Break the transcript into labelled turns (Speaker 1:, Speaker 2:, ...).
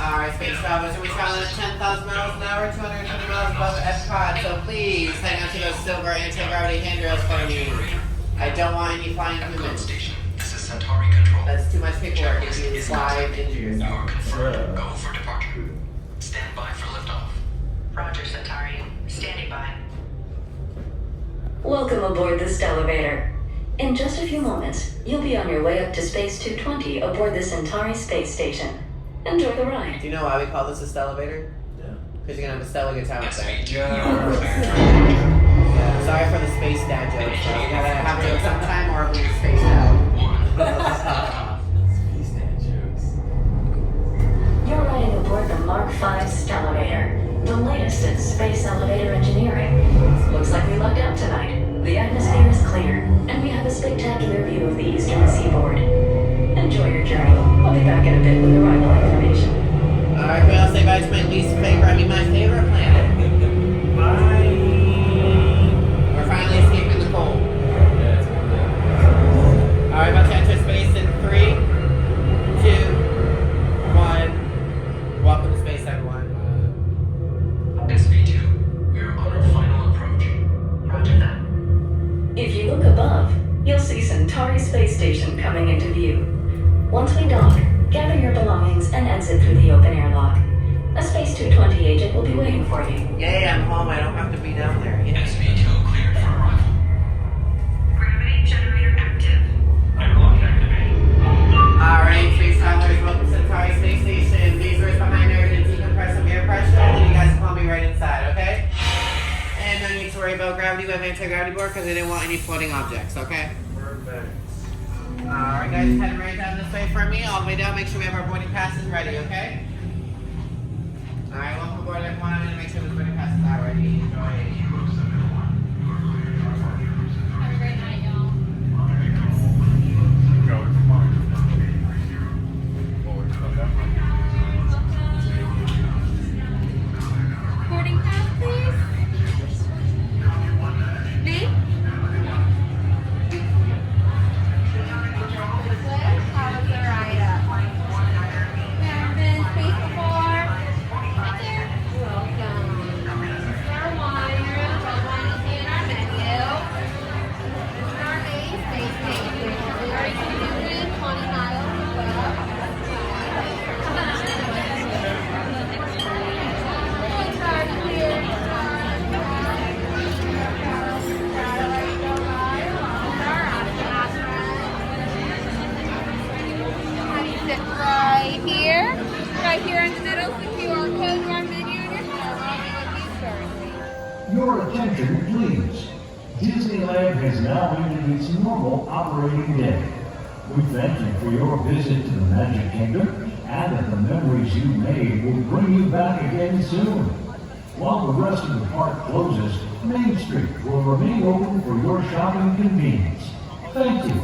Speaker 1: Alright, space travelers, we're traveling at 10,000 miles an hour, 220 miles above EPCOT, so please hang on to those silver anti-gravity handrails for me. I don't want any flying humans.
Speaker 2: This is Centauri Control.
Speaker 1: That's too much paperwork if you fly and injure yourself.
Speaker 2: You are confirmed. Go for departure. Stand by for liftoff.
Speaker 3: Roger, Centauri. Standing by.
Speaker 4: Welcome aboard this elevator. In just a few moments, you'll be on your way up to Space 220 aboard the Centauri Space Station. Enjoy the ride.
Speaker 1: Do you know why we call this a elevator?
Speaker 5: Yeah.
Speaker 1: Because you're gonna have a stellar guitar with that.
Speaker 2: Yeah.
Speaker 1: Sorry for the space dad jokes. So we gotta have jokes sometime or we space out.
Speaker 5: Space dad jokes.
Speaker 4: You're riding aboard the Mark V Stellarator, the latest in space elevator engineering. Looks like we lucked out tonight. The atmosphere is clear, and we have a spectacular view of the eastern seaboard. Enjoy your journey. I'll be back in a bit with arrival information.
Speaker 1: Alright, we all say bye to my least favorite, my favorite planet.
Speaker 5: Bye.
Speaker 1: We're finally escaping the cold. Alright, about to enter space in 3, 2, 1. Welcome to space, everyone.
Speaker 2: SV2, we are on our final approach.
Speaker 3: Roger that.
Speaker 4: If you look above, you'll see Centauri Space Station coming into view. Once we dock, gather your belongings and exit through the open airlock. A Space 220 agent will be waiting for you.
Speaker 1: Yay, I'm home. I don't have to be down there. Yeah.
Speaker 2: SV2 cleared for arrival.
Speaker 3: Gravity generator active.
Speaker 2: Airlock activated.
Speaker 1: Alright, space travelers, welcome to Centauri Space Station. Lasers behind there to decompress some air pressure, and then you guys can call me right inside, okay? And no need to worry about gravity. We have anti-gravity board because I didn't want any floating objects, okay?
Speaker 5: Perfect.
Speaker 1: Alright guys, heading right down this way for me. All the way down, make sure we have our boarding passes ready, okay? Alright, welcome aboard everyone. I'm gonna make sure the boarding passes are ready. Enjoy.
Speaker 6: Have a great night, y'all. Boarding pass, please. Name? How was the ride up? Never been in space before? Right there. Welcome. Star wine. Red wine you see in our menu. This is our main space station. We are 220 miles above. Really try to clear. Right here in the middle, the QR code, our menu, and your phone. I'll be with you shortly.
Speaker 7: Your attention, please. Disneyland has now ended its normal operating day. We thank you for your visit to the Magic Kingdom and that the memories you made will bring you back again soon. While the rest of the park closes, Main Street will remain open for your shopping convenience. Thank you.